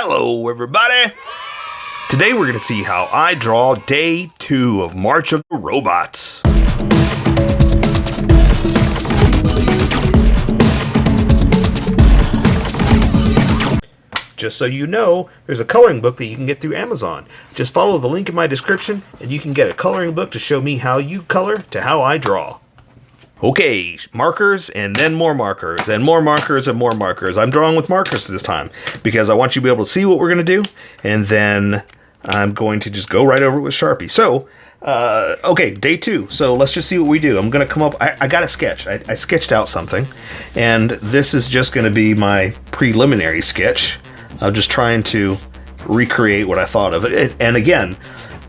Hello everybody! Today we're going to see how I draw day 2 of March of the Robots. Just so you know, there's a coloring book that you can get through Amazon. Just follow the link in my description and you can get a coloring book to show me how you color to how I draw. Okay, markers and then more markers and more markers and more markers. I'm drawing with markers this time because I want you to be able to see what we're going to do, and then I'm going to just go right over it with Sharpie. So, okay, day 2. So let's just see what we do. I'm going to come up, I got a sketch. I sketched out something, and this is just going to be my preliminary sketch. I'm just trying to recreate what I thought of it. And again,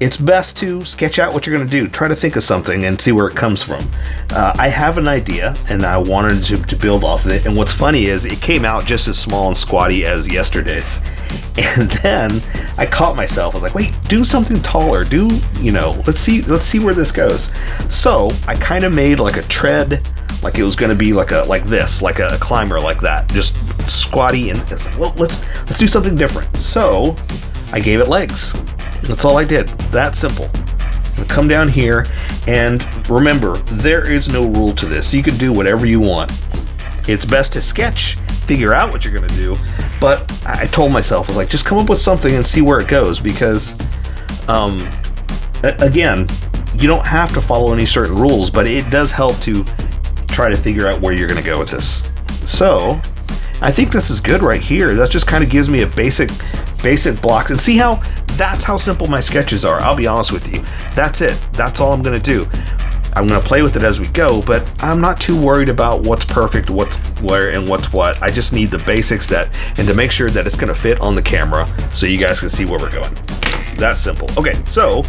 it's best to sketch out what you're going to do. Try to think of something and see where it comes from. I have an idea, and I wanted to build off of it. And what's funny is it came out just as small and squatty as yesterday's. And then I caught myself. I was like, wait, do something taller. Let's see where this goes. So I kind of made like a tread, like it was going to be like a climber like that, just squatty. And it's like, well, let's do something different. So I gave it legs. That's all I did. That simple. I'm gonna come down here, and remember, there is no rule to this. You can do whatever you want. It's best to sketch, figure out what you're gonna do, but I told myself, I was like, just come up with something and see where it goes, because, again, you don't have to follow any certain rules, but it does help to try to figure out where you're gonna go with this. So, I think this is good right here. That just kind of gives me a basic blocks, and see how that's how simple my sketches are. I'll be honest with you. That's it. That's all I'm going to do. I'm going to play with it as we go, but I'm not too worried about what's perfect, what's where, and what's what. I just need the basics and to make sure that it's going to fit on the camera so you guys can see where we're going. That's simple. Okay, so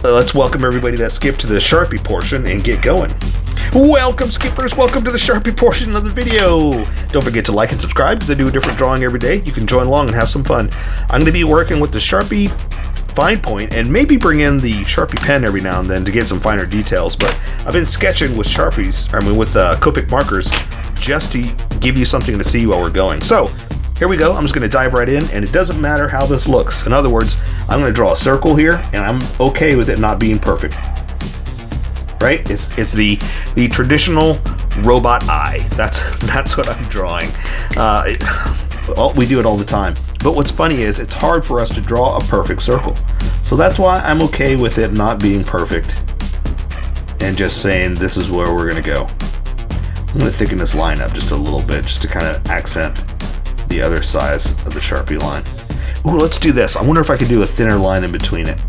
let's welcome everybody that skipped to the Sharpie portion and get going. Welcome, skippers. Welcome to the Sharpie portion of the video. Don't forget to like and subscribe because I do a different drawing every day. You can join along and have some fun. I'm going to be working with the Sharpie fine point and maybe bring in the Sharpie pen every now and then to get some finer details. But I've been sketching with with Copic markers just to give you something to see while we're going. So here we go. I'm just going to dive right in, and it doesn't matter how this looks. In other words, I'm going to draw a circle here, and I'm okay with it not being perfect. Right? It's the traditional robot eye. That's what I'm drawing. We do it all the time. But what's funny is it's hard for us to draw a perfect circle. So that's why I'm okay with it not being perfect and just saying this is where we're going to go. I'm going to thicken this line up just a little bit just to kind of accent the other size of the Sharpie line. Ooh, let's do this. I wonder if I could do a thinner line in between it.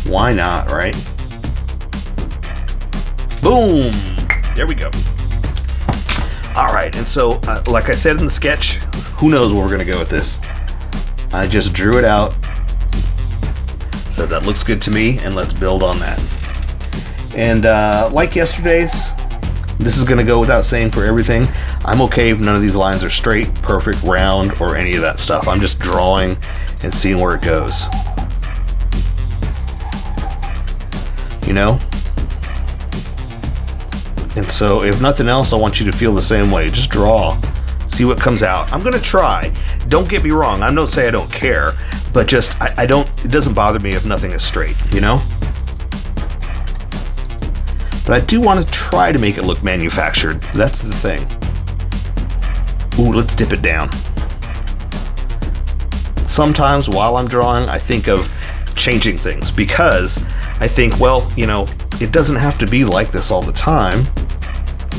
Why not, right? Boom! There we go. All right, and so, like I said in the sketch, who knows where we're gonna go with this? I just drew it out. So that looks good to me, and let's build on that. And like yesterday's, this is gonna go without saying for everything. I'm okay if none of these lines are straight, perfect, round, or any of that stuff. I'm just drawing and seeing where it goes. You know? And so if nothing else, I want you to feel the same way. Just draw, see what comes out. I'm gonna try. Don't get me wrong, I don't say I don't care, but just it doesn't bother me if nothing is straight, you know? But I do want to try to make it look manufactured. That's the thing. Ooh, let's dip it down. Sometimes while I'm drawing, I think of changing things because I think, well, you know, it doesn't have to be like this all the time.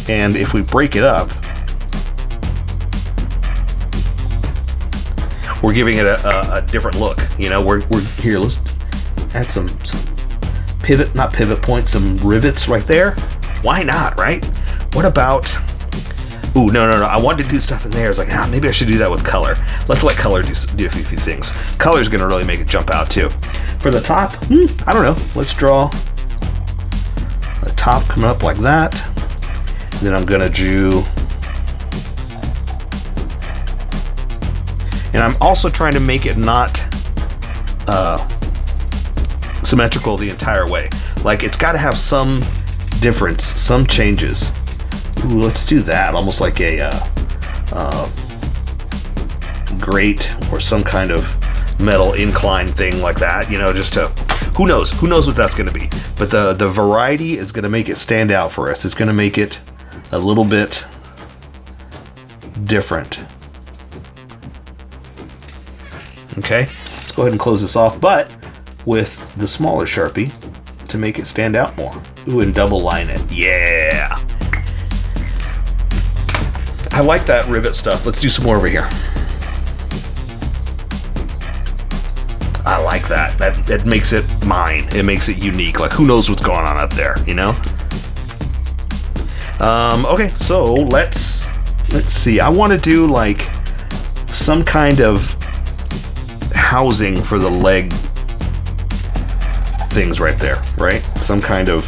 And if we break it up, we're giving it a different look. You know, we're here. Let's add some pivot points, some rivets right there. Why not, right? What about? Ooh, no. I wanted to do stuff in there. I was like, maybe I should do that with color. Let's let color do a few things. Color's gonna really make it jump out too. For the top, I don't know. Let's draw the top coming up like that. And then I'm gonna do, and I'm also trying to make it not symmetrical the entire way. Like it's got to have some difference, some changes. Ooh, let's do that. Almost like a grate or some kind of metal incline thing like that, you know, just to, who knows what that's going to be. But the variety is going to make it stand out for us. It's going to make it a little bit different. Okay, let's go ahead and close this off, but with the smaller Sharpie to make it stand out more. Ooh, and double line it. Yeah! I like that rivet stuff. Let's do some more over here. I like that. That makes it mine. It makes it unique. Like, who knows what's going on up there, you know? Okay, so let's see. I want to do like some kind of housing for the leg things right there, right? Some kind of,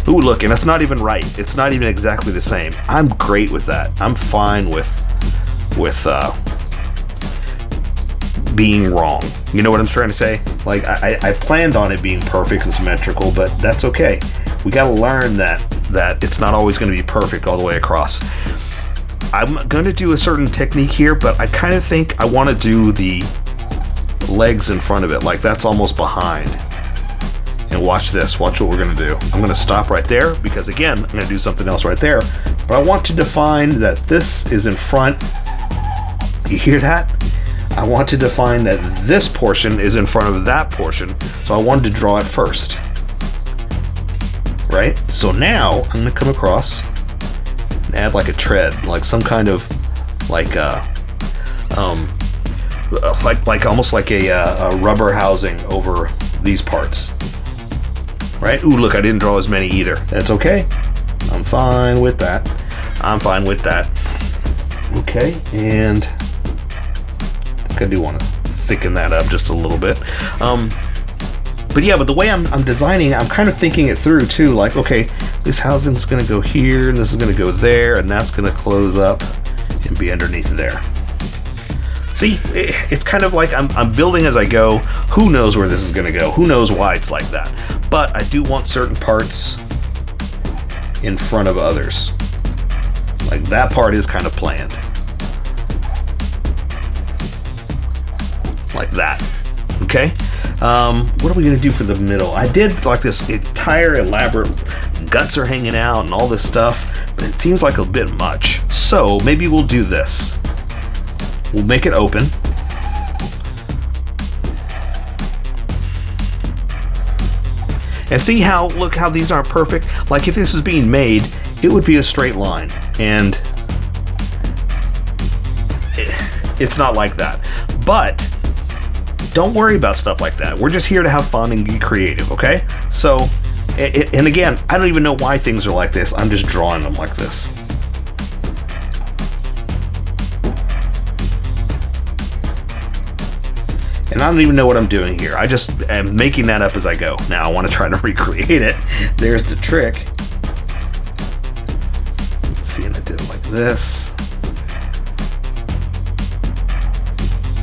ooh, look, and it's not even right. It's not even exactly the same. I'm great with that. I'm fine with being wrong. You know what I'm trying to say? Like, I planned on it being perfect and symmetrical, but that's okay. We got to learn that it's not always going to be perfect all the way across. I'm going to do a certain technique here, but I kind of think I want to do the legs in front of it, like that's almost behind. And watch this. Watch what we're going to do. I'm going to stop right there because, again, I'm going to do something else right there. But I want to define that this is in front. You hear that? I want to define that this portion is in front of that portion. So I wanted to draw it first. Right? So now I'm going to come across and add like a tread, like some kind of like almost like a rubber housing over these parts. Right? Ooh, look, I didn't draw as many either. That's okay. I'm fine with that. I'm fine with that. Okay, and I think I do want to thicken that up just a little bit. But yeah, but the way I'm designing, I'm kind of thinking it through too. Like, okay, this housing's going to go here, and this is going to go there, and that's going to close up and be underneath there. See, it's kind of like I'm building as I go. Who knows where this is going to go? Who knows why it's like that? But I do want certain parts in front of others. Like that part is kind of planned. Like that. Okay? What are we going to do for the middle? I did like this entire elaborate guts are hanging out and all this stuff, but it seems like a bit much. So maybe we'll do this. We'll make it open. And see how, look how these aren't perfect? Like if this was being made, it would be a straight line. And it's not like that. But don't worry about stuff like that. We're just here to have fun and be creative, okay? So, and again, I don't even know why things are like this. I'm just drawing them like this. And I don't even know what I'm doing here. I just am making that up as I go. Now I want to try to recreate it. There's the trick. Let's see, and I did it like this.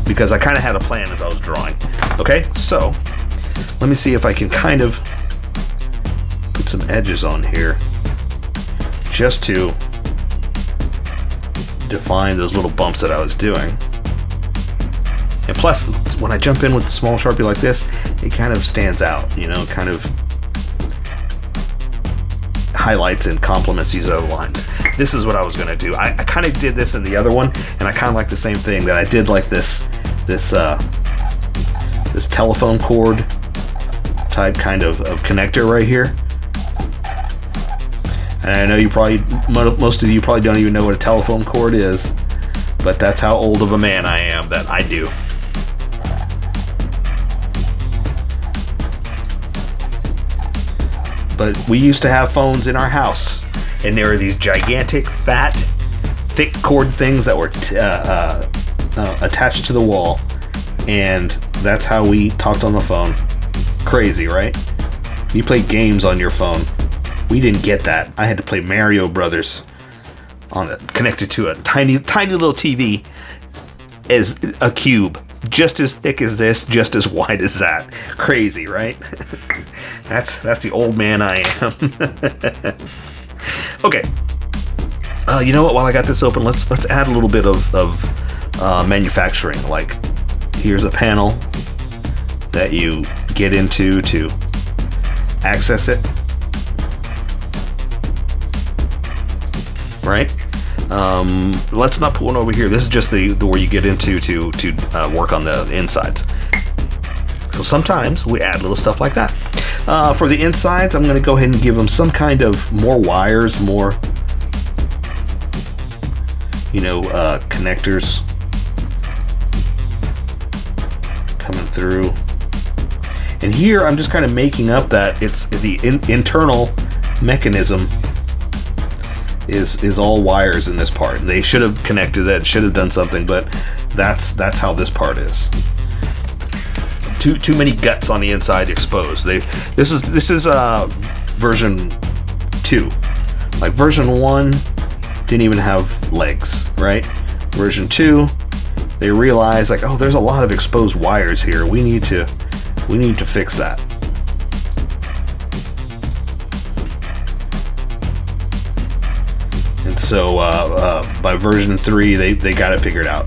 Because I kind of had a plan as I was drawing. Okay, so let me see if I can kind of put some edges on here just to define those little bumps that I was doing. And plus, when I jump in with the small Sharpie like this, it kind of stands out, you know, kind of highlights and complements these other lines. This is what I was going to do. I kind of did this in the other one, and I kind of like the same thing, that I did like this telephone cord type kind of connector right here. And I know you probably, most of you probably don't even know what a telephone cord is, but that's how old of a man I am that I do. But we used to have phones in our house, and there were these gigantic, fat, thick cord things that were attached to the wall, and that's how we talked on the phone. Crazy, right? You play games on your phone. We didn't get that. I had to play Mario Brothers connected to a tiny little TV as a cube, just as thick as this, just as wide as that. Crazy, right? That's the old man I am. Okay. You know what? While I got this open, let's add a little bit of manufacturing. Like, here's a panel that you get into to access it. Right? Let's not put one over here. This is just the where you get into to work on the insides. So sometimes we add little stuff like that. For the insides, I'm going to go ahead and give them some kind of more wires, more, connectors coming through. And here I'm just kind of making up that it's the internal mechanism is all wires in this part. They should have connected that, should have done something, but that's how this part is. Too many guts on the inside exposed. This is version 2. Like version 1 didn't even have legs, right? Version 2, they realized like, oh, there's a lot of exposed wires here. We need to fix that. And so by version 3, they got it figured out.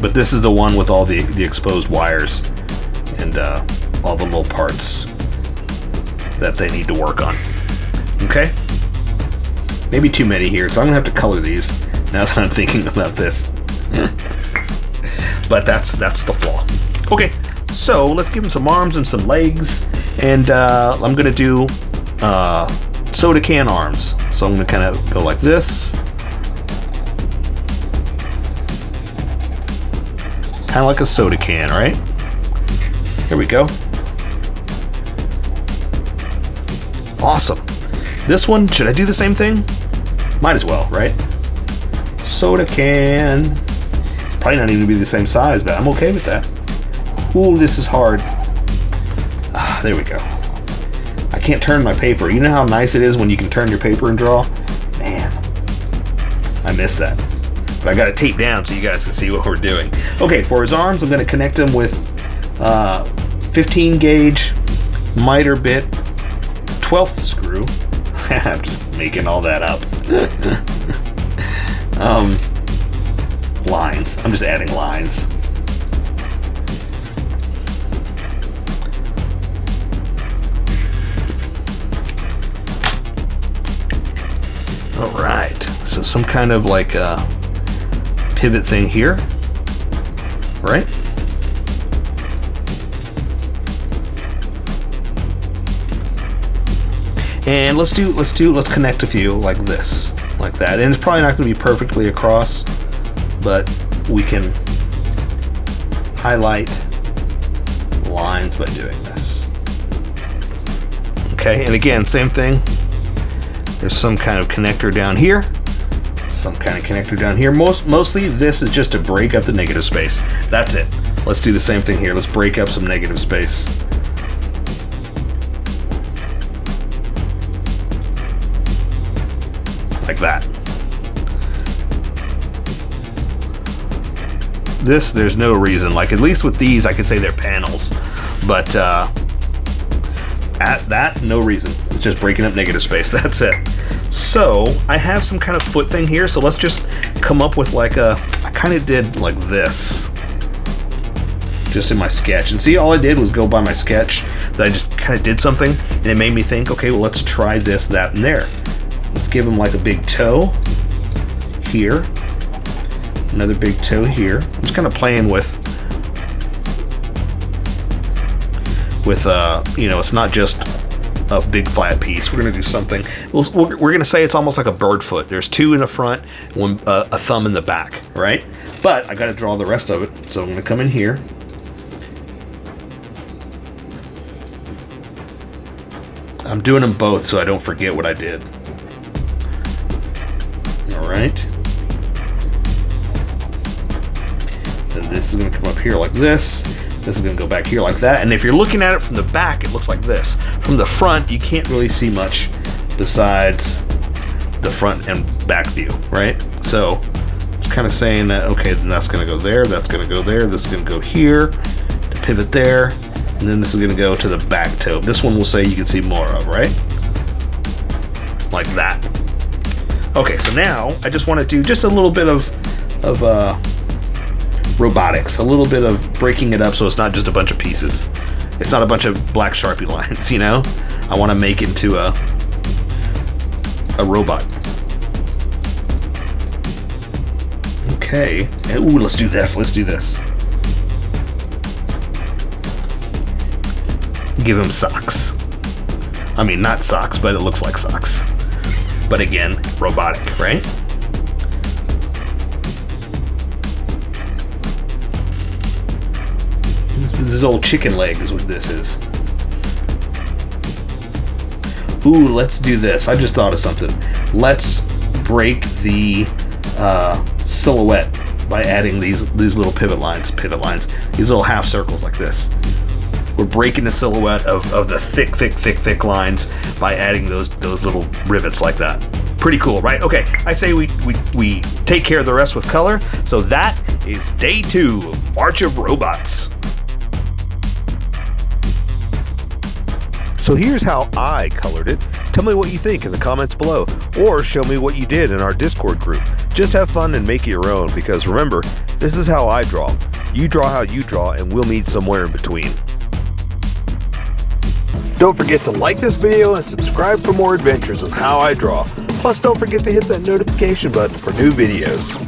But this is the one with all the exposed wires and all the little parts that they need to work on. Okay? Maybe too many here, so I'm gonna have to color these now that I'm thinking about this. But that's the flaw. Okay, so let's give him some arms and some legs, and I'm gonna do soda can arms. So I'm gonna kind of go like this, kind of like a soda can, right? Here we go. Awesome. This one, should I do the same thing? Might as well, right? Soda can. It's probably not even gonna be the same size, but I'm okay with that. Ooh, this is hard. There we go. I can't turn my paper. You know how nice it is when you can turn your paper and draw? Man, I missed that. But I got it taped down so you guys can see what we're doing. Okay, for his arms, I'm gonna connect them with 15 gauge miter bit 12th screw. I'm just making all that up. Lines. I'm just adding lines. All right. So some kind of like pivot thing here, right? And let's connect a few like this, like that. And it's probably not going to be perfectly across, but we can highlight lines by doing this. Okay, and again, same thing. There's some kind of connector down here, some kind of connector down here. Mostly this is just to break up the negative space. That's it. Let's do the same thing here. Let's break up some negative space. Like that. There's no reason. Like, at least with these, I could say they're panels. But at that, no reason. It's just breaking up negative space. That's it. So I have some kind of foot thing here. So let's just come up with like I kind of did like this, just in my sketch. And see, all I did was go by my sketch. That I just kind of did something, and it made me think, okay, well, let's try this, that, and there. Let's give him like a big toe here, another big toe here. I'm just kind of playing with it's not just a big flat piece. We're gonna do something. We're gonna say it's almost like a bird foot. There's two in the front, one a thumb in the back, right? But I got to draw the rest of it, so I'm gonna come in here. I'm doing them both so I don't forget what I did. All right. Then this is going to come up here like this. This is going to go back here like that. And if you're looking at it from the back, it looks like this. From the front, you can't really see much besides the front and back view, right? So it's kind of saying that, okay, then that's going to go there, that's going to go there, this is going to go here, to pivot there, and then this is going to go to the back toe. This one will say you can see more of, right? like that. Okay, so now I just want to do just a little bit of robotics, a little bit of breaking it up so it's not just a bunch of pieces. It's not a bunch of black Sharpie lines, you know? I want to make it into a robot. Okay. Ooh, let's do this. Let's do this. Give him socks. I mean, not socks, but it looks like socks. But again, robotic, right? This old chicken leg is what this is. Ooh, let's do this. I just thought of something. Let's break the silhouette by adding these little pivot lines, these little half circles like this. We're breaking the silhouette of the thick lines by adding those little rivets like that. Pretty cool, right? Okay, I say we take care of the rest with color. So that is day 2 of March of Robots. So here's how I colored it. Tell me what you think in the comments below, or show me what you did in our Discord group. Just have fun and make it your own, because remember, this is how I draw. You draw how you draw, and we'll meet somewhere in between. Don't forget to like this video and subscribe for more adventures with How I Draw. Plus, don't forget to hit that notification button for new videos.